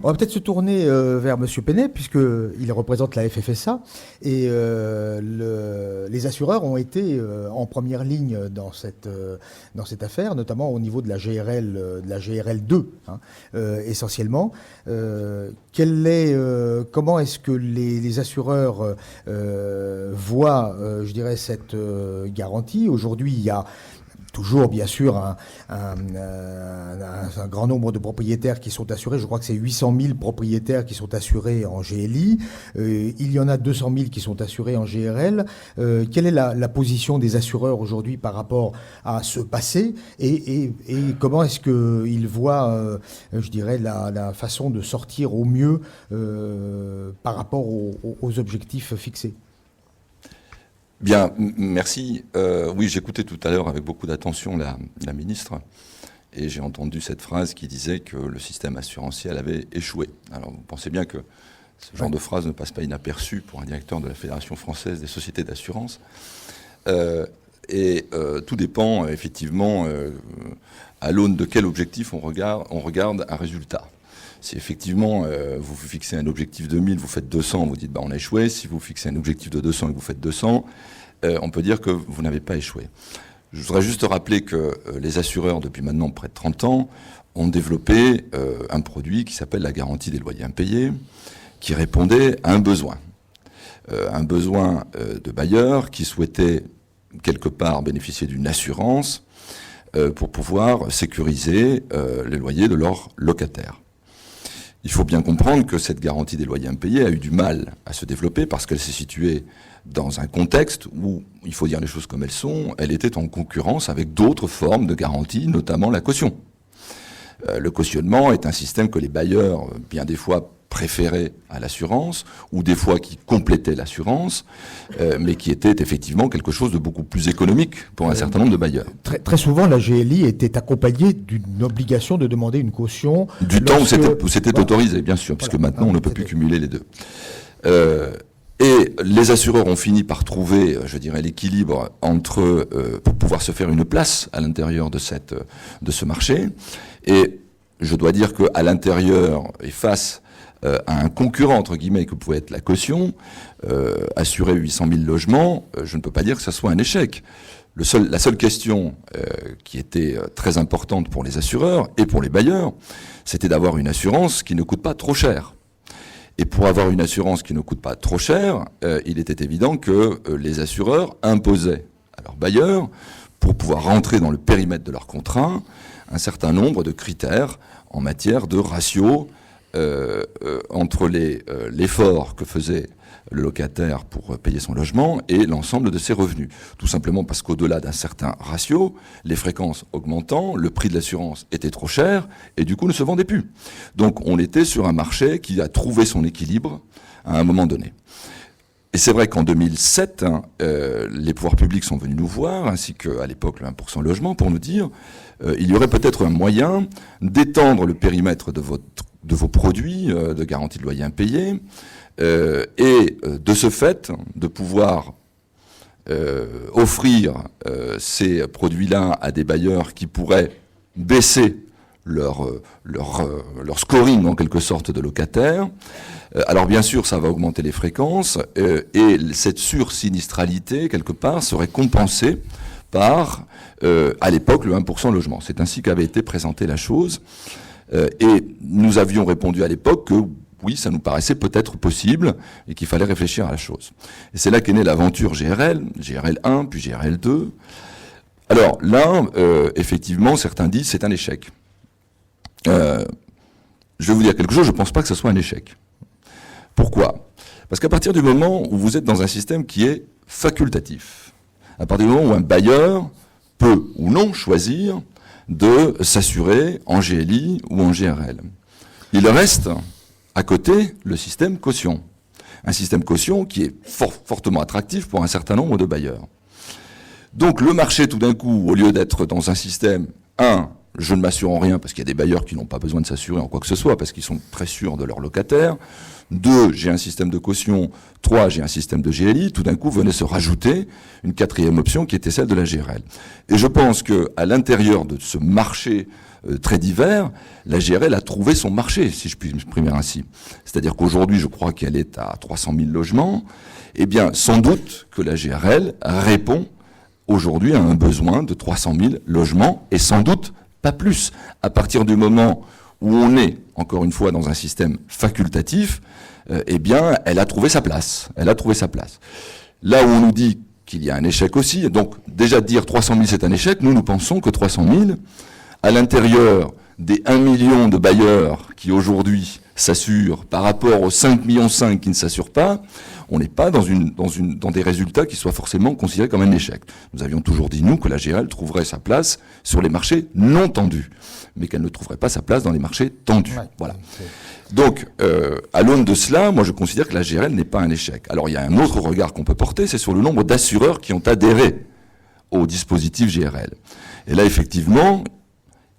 On va peut-être se tourner vers Monsieur Penet, puisqu'il représente la FFSA. Et les assureurs ont été en première ligne dans cette affaire, notamment au niveau de la GRL 2, hein, essentiellement. Comment est-ce que les assureurs voient, je dirais, cette garantie? Aujourd'hui, il y a toujours, bien sûr, un grand nombre de propriétaires qui sont assurés. Je crois que c'est 800 000 propriétaires qui sont assurés en GLI. Il y en a 200 000 qui sont assurés en GRL. Quelle est la position des assureurs aujourd'hui par rapport à ce passé et comment est-ce qu'ils voient, je dirais, la façon de sortir au mieux par rapport aux objectifs fixés? Bien, merci. Oui, j'écoutais tout à l'heure avec beaucoup d'attention la ministre et j'ai entendu cette phrase qui disait que le système assurantiel avait échoué. Alors, vous pensez bien que ce genre de phrase ne passe pas inaperçu pour un directeur de la Fédération française des sociétés d'assurance. Tout dépend, effectivement, à l'aune de quel objectif on regarde un résultat. Si effectivement vous fixez un objectif de 1000, vous faites 200, vous dites on a échoué. Si vous fixez un objectif de 200 et que vous faites 200, on peut dire que vous n'avez pas échoué. Je voudrais juste rappeler que les assureurs, depuis maintenant près de 30 ans, ont développé un produit qui s'appelle la garantie des loyers impayés, qui répondait à un besoin de bailleurs qui souhaitaient quelque part bénéficier d'une assurance pour pouvoir sécuriser les loyers de leurs locataires. Il faut bien comprendre que cette garantie des loyers impayés a eu du mal à se développer parce qu'elle s'est située dans un contexte où, il faut dire les choses comme elles sont, elle était en concurrence avec d'autres formes de garantie, notamment la caution. Le cautionnement est un système que les bailleurs, bien des fois, préféraient à l'assurance, ou des fois qui complétaient l'assurance, mais qui était effectivement quelque chose de beaucoup plus économique pour un certain nombre de bailleurs. Très souvent, la GLI était accompagnée d'une obligation de demander une caution. Du temps où c'était autorisé, bien sûr, puisque maintenant on ne peut plus cumuler les deux. Et les assureurs ont fini par trouver, je dirais, l'équilibre entre pour pouvoir se faire une place à l'intérieur de ce marché. Et je dois dire qu'à l'intérieur et face à un concurrent, entre guillemets, que pouvait être la caution, assurer 800 000 logements, je ne peux pas dire que ça soit un échec. La seule question qui était très importante pour les assureurs et pour les bailleurs, c'était d'avoir une assurance qui ne coûte pas trop cher. Et pour avoir une assurance qui ne coûte pas trop cher, il était évident que les assureurs imposaient à leurs bailleurs, pour pouvoir rentrer dans le périmètre de leur contrat, un certain nombre de critères en matière de ratio entre l'effort que faisait le locataire pour payer son logement et l'ensemble de ses revenus. Tout simplement parce qu'au-delà d'un certain ratio, les fréquences augmentant, le prix de l'assurance était trop cher et du coup ne se vendait plus. Donc on était sur un marché qui a trouvé son équilibre à un moment donné. Et c'est vrai qu'en 2007, les pouvoirs publics sont venus nous voir, ainsi qu'à l'époque le 1% logement, pour nous dire il y aurait peut-être un moyen d'étendre le périmètre de vos produits de garantie de loyer impayé, et de ce fait, de pouvoir offrir ces produits-là à des bailleurs qui pourraient baisser leur scoring en quelque sorte de locataires. Alors bien sûr, ça va augmenter les fréquences, et cette sursinistralité, quelque part, serait compensée par, à l'époque, le 1% logement. C'est ainsi qu'avait été présentée la chose. Et nous avions répondu à l'époque que oui, ça nous paraissait peut-être possible et qu'il fallait réfléchir à la chose. Et c'est là qu'est née l'aventure GRL 1, puis GRL 2. Alors là, effectivement, certains disent c'est un échec. Je vais vous dire quelque chose, je ne pense pas que ce soit un échec. Pourquoi ? Parce qu'à partir du moment où vous êtes dans un système qui est facultatif, à partir du moment où un bailleur peut ou non choisir de s'assurer en GLI ou en GRL, il reste à côté le système caution. Un système caution qui est fortement attractif pour un certain nombre de bailleurs. Donc le marché, tout d'un coup, au lieu d'être dans un système, je ne m'assure en rien parce qu'il y a des bailleurs qui n'ont pas besoin de s'assurer en quoi que ce soit parce qu'ils sont très sûrs de leurs locataires. 2, j'ai un système de caution. 3, j'ai un système de GLI. Tout d'un coup, venait se rajouter une 4e option qui était celle de la GRL. Et je pense que à l'intérieur de ce marché très divers, la GRL a trouvé son marché, si je puis m'exprimer ainsi. C'est-à-dire qu'aujourd'hui, je crois qu'elle est à 300 000 logements. Eh bien, sans doute que la GRL répond aujourd'hui à un besoin de 300 000 logements et sans doute pas plus. À partir du moment où on est, encore une fois, dans un système facultatif, eh bien, elle a trouvé sa place. Elle a trouvé sa place. Là où on nous dit qu'il y a un échec aussi, donc déjà dire 300 000 c'est un échec, nous pensons que 300 000, à l'intérieur des 1 million de bailleurs qui aujourd'hui s'assurent par rapport aux 5,5 millions qui ne s'assurent pas, on n'est pas dans des résultats qui soient forcément considérés comme un échec. Nous avions toujours dit, nous, que la GRL trouverait sa place sur les marchés non tendus, mais qu'elle ne trouverait pas sa place dans les marchés tendus. Ouais, voilà. Donc, à l'aune de cela, moi je considère que la GRL n'est pas un échec. Alors il y a un autre regard qu'on peut porter, c'est sur le nombre d'assureurs qui ont adhéré au dispositif GRL. Et là, effectivement,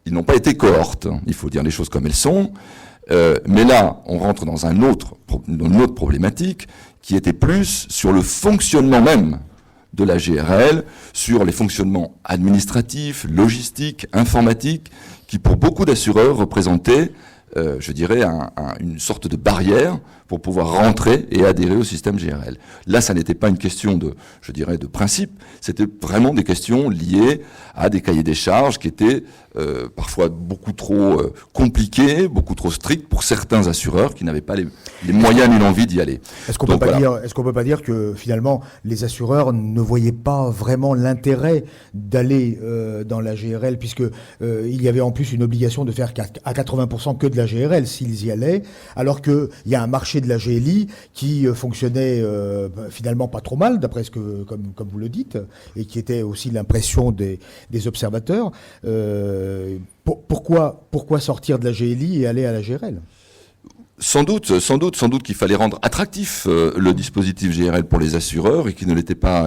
ils n'ont pas été cohortes, il faut dire les choses comme elles sont, mais là, on rentre dans une autre problématique qui était plus sur le fonctionnement même de la GRL, sur les fonctionnements administratifs, logistiques, informatiques, qui pour beaucoup d'assureurs représentaient, je dirais, une sorte de barrière pour pouvoir rentrer et adhérer au système GRL. Là, ça n'était pas une question de, je dirais, de principe, c'était vraiment des questions liées à des cahiers des charges qui étaient parfois beaucoup trop compliqués, beaucoup trop stricts pour certains assureurs qui n'avaient pas les moyens ni l'envie d'y aller. Est-ce qu'on peut pas dire que finalement les assureurs ne voyaient pas vraiment l'intérêt d'aller dans la GRL puisque il y avait en plus une obligation de faire à 80% que de la GRL s'ils y allaient, alors qu'il y a un marché de la GLI qui fonctionnait finalement pas trop mal, d'après ce que, comme vous le dites, et qui était aussi l'impression des observateurs. Pourquoi sortir de la GLI et aller à la GRL ? Sans doute qu'il fallait rendre attractif le dispositif GRL pour les assureurs et qu'il ne l'était pas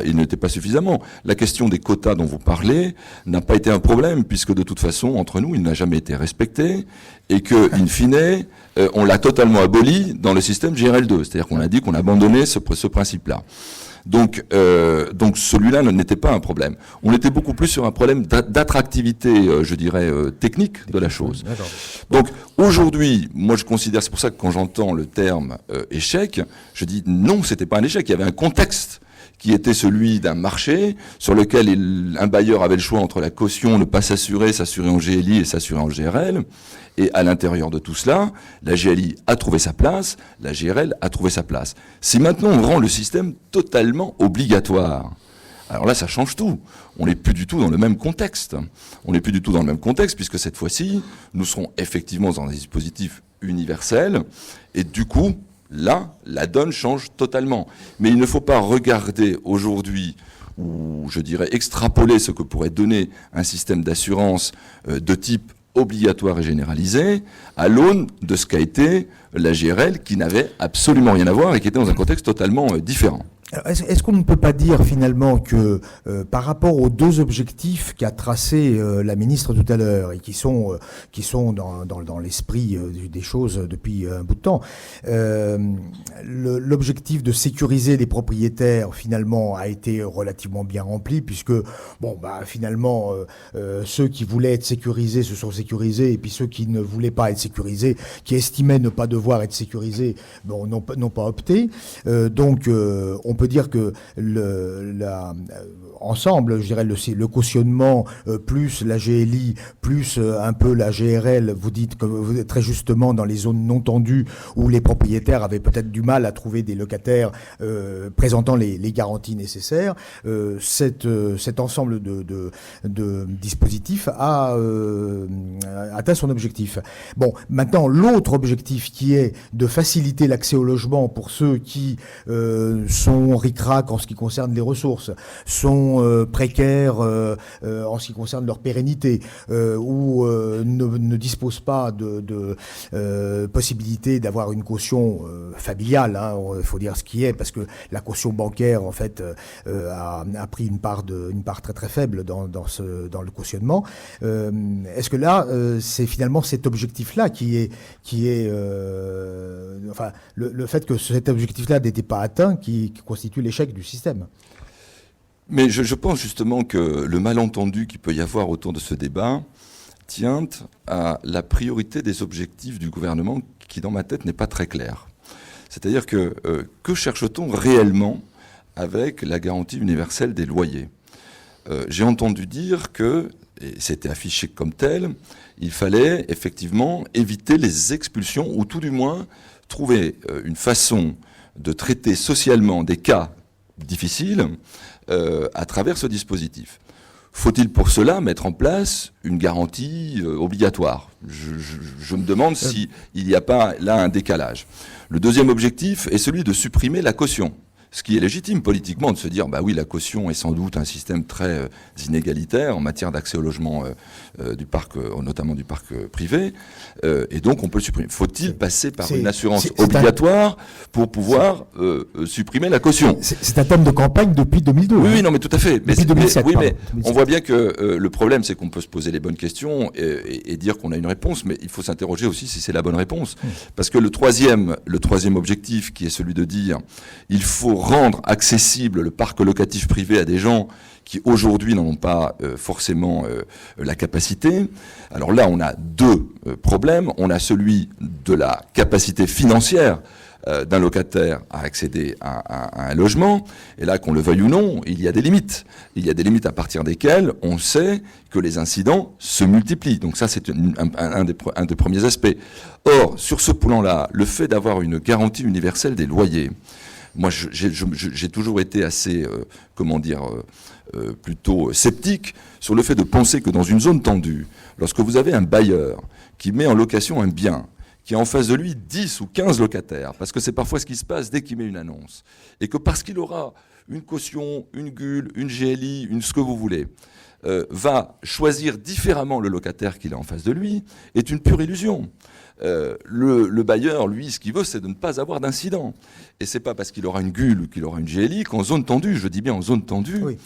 suffisamment. La question des quotas dont vous parlez n'a pas été un problème puisque de toute façon, entre nous, il n'a jamais été respecté et que, in fine, on l'a totalement aboli dans le système GRL2. C'est-à-dire qu'on a dit qu'on abandonnait ce principe-là. Donc celui-là n'était pas un problème. On était beaucoup plus sur un problème d'attractivité, je dirais, technique de la chose. Donc aujourd'hui, moi je considère, c'est pour ça que quand j'entends le terme échec, je dis non, c'était pas un échec. Il y avait un contexte qui était celui d'un marché sur lequel un bailleur avait le choix entre la caution, ne pas s'assurer en GLI et s'assurer en GRL. Et à l'intérieur de tout cela, la GLI a trouvé sa place, la GRL a trouvé sa place. Si maintenant on rend le système totalement obligatoire, alors là ça change tout. On n'est plus du tout dans le même contexte. On n'est plus du tout dans le même contexte puisque cette fois-ci, nous serons effectivement dans un dispositif universel et du coup, là, la donne change totalement. Mais il ne faut pas regarder aujourd'hui ou, je dirais, extrapoler ce que pourrait donner un système d'assurance de type obligatoire et généralisé à l'aune de ce qu'a été la GRL qui n'avait absolument rien à voir et qui était dans un contexte totalement différent. Alors, est-ce qu'on ne peut pas dire finalement que par rapport aux deux objectifs qu'a tracé la ministre tout à l'heure et qui sont dans l'esprit des choses depuis un bout de temps, l'objectif de sécuriser les propriétaires finalement a été relativement bien rempli puisque finalement ceux qui voulaient être sécurisés se sont sécurisés et puis ceux qui ne voulaient pas être sécurisés, qui estimaient ne pas devoir être sécurisés, n'ont pas opté. Donc on peut dire que ensemble, je dirais le cautionnement plus la GLI plus un peu la GRL, vous dites que très justement dans les zones non tendues où les propriétaires avaient peut-être du mal à trouver des locataires présentant les garanties nécessaires, cet ensemble de dispositifs a atteint son objectif. Bon, maintenant l'autre objectif qui est de faciliter l'accès au logement pour ceux qui sont sont ric-rac en ce qui concerne les ressources, sont précaires en ce qui concerne leur pérennité, ou ne disposent pas de possibilité d'avoir une caution familiale, hein, il faut dire ce qui est, parce que la caution bancaire en fait a pris une part très très faible dans le cautionnement. Est-ce que là c'est finalement cet objectif-là qui est enfin le fait que cet objectif-là n'était pas atteint qui constitue l'échec du système? Mais je pense justement que le malentendu qu'il peut y avoir autour de ce débat tient à la priorité des objectifs du gouvernement qui, dans ma tête, n'est pas très clair. C'est-à-dire que cherche-t-on réellement avec la garantie universelle des loyers? J'ai entendu dire que, et c'était affiché comme tel, il fallait effectivement éviter les expulsions, ou tout du moins trouver une façon de traiter socialement des cas difficiles à travers ce dispositif. Faut-il pour cela mettre en place une garantie obligatoire? Je me demande s'il n'y a pas là un décalage. Le deuxième objectif est celui de supprimer la caution. Ce qui est légitime politiquement de se dire, bah oui, la caution est sans doute un système très inégalitaire en matière d'accès au logement du parc, notamment du parc privé, et donc on peut le supprimer. Faut-il passer par une assurance obligatoire pour pouvoir supprimer la caution? C'est un thème de campagne depuis 2002. Oui, oui, non, mais tout à fait. Depuis 2007, mais on voit bien que le problème, c'est qu'on peut se poser les bonnes questions et dire qu'on a une réponse, mais il faut s'interroger aussi si c'est la bonne réponse. Parce que le troisième objectif, qui est celui de dire, il faut rendre accessible le parc locatif privé à des gens qui aujourd'hui n'en ont pas forcément la capacité. Alors là, on a deux problèmes. On a celui de la capacité financière d'un locataire à accéder à un logement. Et là, qu'on le veuille ou non, il y a des limites. Il y a des limites à partir desquelles on sait que les incidents se multiplient. Donc ça, c'est un des premiers aspects. Or, sur ce plan-là, le fait d'avoir une garantie universelle des loyers, moi, j'ai toujours été assez, plutôt sceptique sur le fait de penser que dans une zone tendue, lorsque vous avez un bailleur qui met en location un bien, qui a en face de lui 10 ou 15 locataires, parce que c'est parfois ce qui se passe dès qu'il met une annonce, et que parce qu'il aura une caution, une GUL, une GLI, ce que vous voulez, va choisir différemment le locataire qu'il a en face de lui, est une pure illusion. Le bailleur, lui, ce qu'il veut, c'est de ne pas avoir d'incident. Et c'est pas parce qu'il aura une GUL ou qu'il aura une GLI qu'en zone tendue, je dis bien en zone tendue, oui,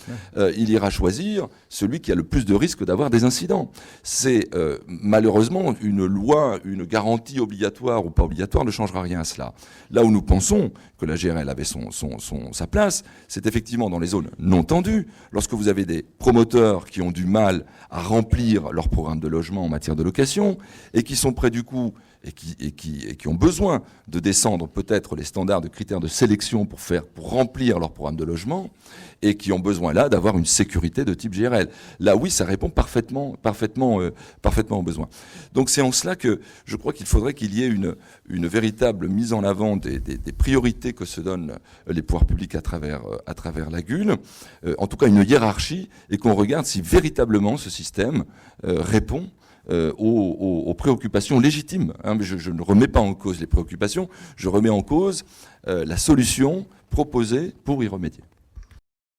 il ira choisir celui qui a le plus de risques d'avoir des incidents. C'est malheureusement une loi, une garantie obligatoire ou pas obligatoire ne changera rien à cela. Là où nous pensons que la GRL avait sa place, c'est effectivement dans les zones non tendues, lorsque vous avez des promoteurs qui ont du mal à remplir leur programme de logement en matière de location et qui sont près du coup et qui ont besoin de descendre peut-être les standards de critères de sélection pour remplir leur programme de logement et qui ont besoin là d'avoir une sécurité de type GRL. Là, oui, ça répond parfaitement aux besoins. Donc c'est en cela que je crois qu'il faudrait qu'il y ait une véritable mise en avant des priorités que se donnent les pouvoirs publics à travers la GUL, en tout cas une hiérarchie, et qu'on regarde si véritablement ce système répond aux préoccupations légitimes. Je ne remets pas en cause les préoccupations, je remets en cause la solution proposée pour y remédier.